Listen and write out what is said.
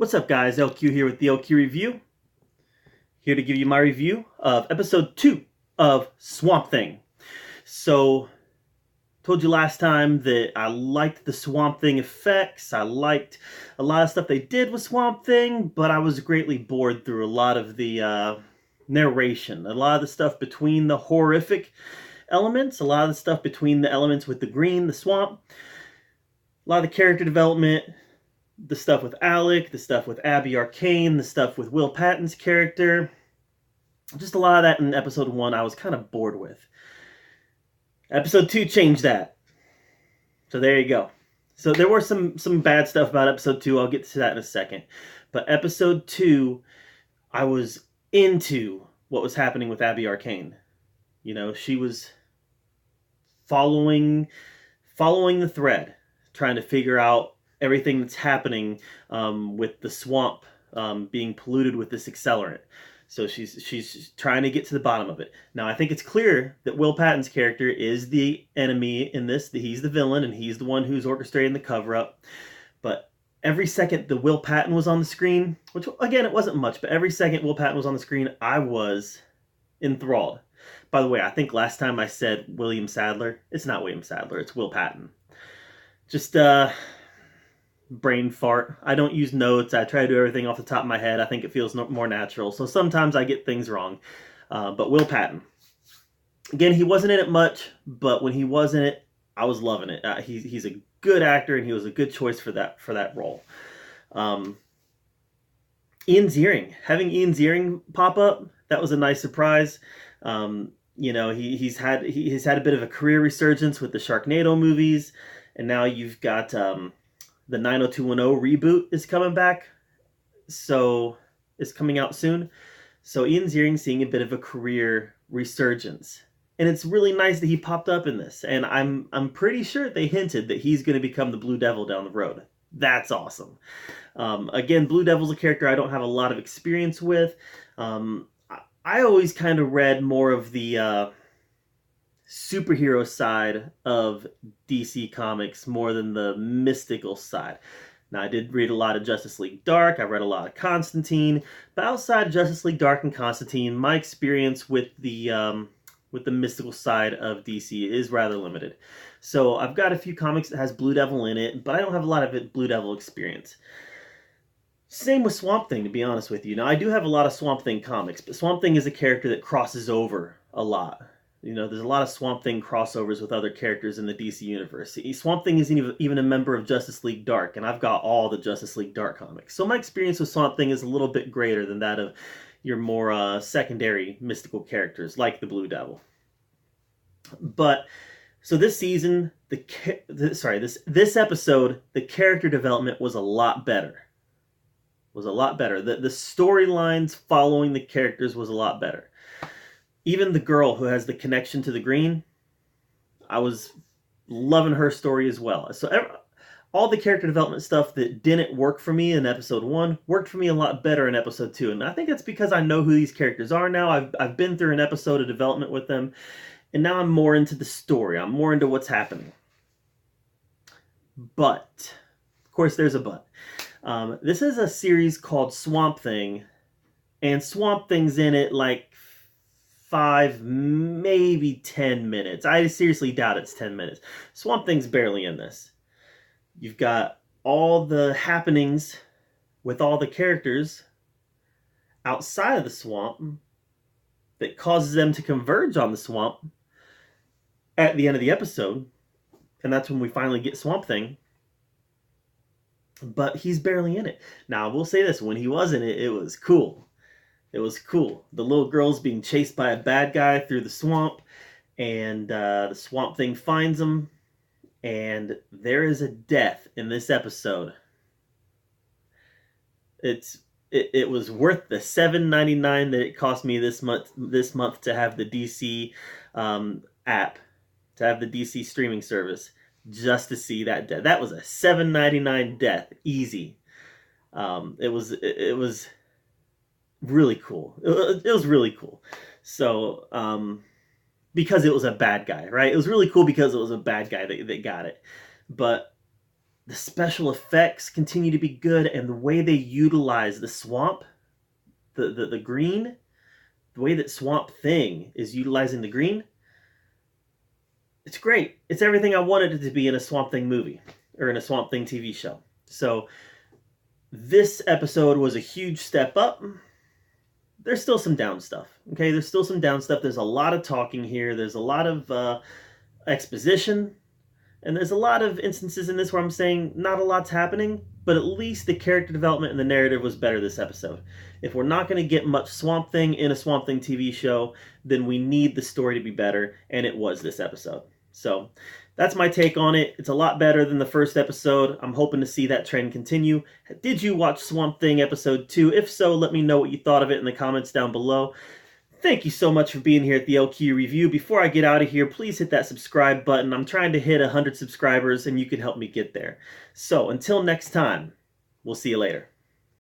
What's up, guys? LQ here with the LQ Review. Here to give you my review of episode 2 of Swamp Thing. So, told you last time that I liked the Swamp Thing effects. I liked a lot of stuff they did with Swamp Thing, but I was greatly bored through a lot of the narration. A lot of the stuff between the horrific elements, a lot of the stuff between the elements with the green, the swamp, a lot of the character development, the stuff with Alec, the stuff with Abby Arcane, the stuff with Will Patton's character. Just a lot of that in episode 1 I was kind of bored with. Episode 2 changed that. So there you go. So there were some bad stuff about episode 2. I'll get to that in a second. But episode 2, I was into what was happening with Abby Arcane. You know, she was following the thread, trying to figure out everything that's happening with the swamp being polluted with this accelerant. So she's trying to get to the bottom of it. Now, I think it's clear that Will Patton's character is the enemy in this. That he's the villain, and he's the one who's orchestrating the cover-up. But every second the Will Patton was on the screen, which, again, it wasn't much, but every second Will Patton was on the screen, I was enthralled. By the way, I think last time I said William Sadler. It's not William Sadler. It's Will Patton. Just, brain fart. I don't use notes. I try to do everything off the top of my head. I think it feels more natural. So sometimes I get things wrong. But Will Patton. Again, he wasn't in it much, but when he was in it, I was loving it. He's a good actor, and he was a good choice for that role. Ian Ziering. Having Ian Ziering pop up, that was a nice surprise. You know, he's had a bit of a career resurgence with the Sharknado movies, and now you've got the 90210 reboot is coming back, so it's coming out soon. So Ian Ziering seeing a bit of a career resurgence, and it's really nice that he popped up in this. And I'm pretty sure they hinted that he's going to become the Blue Devil down the road. That's awesome. Again, Blue Devil's a character I don't have a lot of experience with. I always kind of read more of the superhero side of DC Comics more than the mystical side. Now, I did read a lot of Justice League Dark. I read a lot of Constantine. But outside Justice League Dark and Constantine, my experience with the mystical side of DC is rather limited. So I've got a few comics that has Blue Devil in it, but I don't have a lot of Blue Devil experience. Same with Swamp Thing, to be honest with you. Now, I do have a lot of Swamp Thing comics, but Swamp Thing is a character that crosses over a lot. You know, there's a lot of Swamp Thing crossovers with other characters in the DC universe. Swamp Thing isn't even a member of Justice League Dark, and I've got all the Justice League Dark comics. So my experience with Swamp Thing is a little bit greater than that of your more secondary mystical characters, like the Blue Devil. But so this season, this episode, the character development was a lot better. The storylines following the characters was a lot better. Even the girl who has the connection to the green, I was loving her story as well. So all the character development stuff that didn't work for me in episode 1 worked for me a lot better in episode 2. And I think that's because I know who these characters are now. I've been through an episode of development with them, and now I'm more into the story. I'm more into what's happening. But, of course, there's a but. This is a series called Swamp Thing, and Swamp Thing's in it like 5, maybe 10 minutes. I seriously doubt it's 10 minutes. Swamp Thing's barely in this. You've got all the happenings with all the characters outside of the swamp that causes them to converge on the swamp at the end of the episode, and that's when we finally get Swamp Thing. But he's barely in it. Now, I will say this, when he was in it, it was cool. It was cool. The little girl's being chased by a bad guy through the swamp, and the Swamp Thing finds him, and there is a death in this episode. It was worth the $7.99 that it cost me this month to have the DC app, to have the DC streaming service, just to see that death. That was a $7.99 death, easy. It was really cool. It was really cool. So, because it was a bad guy, right? It was really cool because it was a bad guy that got it. But The special effects continue to be good, and the way they utilize the swamp, the green, the way that Swamp Thing is utilizing the green, it's great. It's everything I wanted it to be in a Swamp Thing movie or in a Swamp Thing TV show. So this episode was a huge step up. There's still some down stuff. Okay, there's still some down stuff. There's a lot of talking here. There's a lot of exposition. And there's a lot of instances in this where I'm saying not a lot's happening, but at least the character development and the narrative was better this episode. If we're not going to get much Swamp Thing in a Swamp Thing TV show, then we need the story to be better, and it was this episode. So that's my take on it. It's a lot better than the first episode. I'm hoping to see that trend continue. Did you watch Swamp Thing episode 2? If so, let me know what you thought of it in the comments down below. Thank you so much for being here at the LQ Review. Before I get out of here, please hit that subscribe button. I'm trying to hit 100 subscribers, and you can help me get there. So until next time, we'll see you later.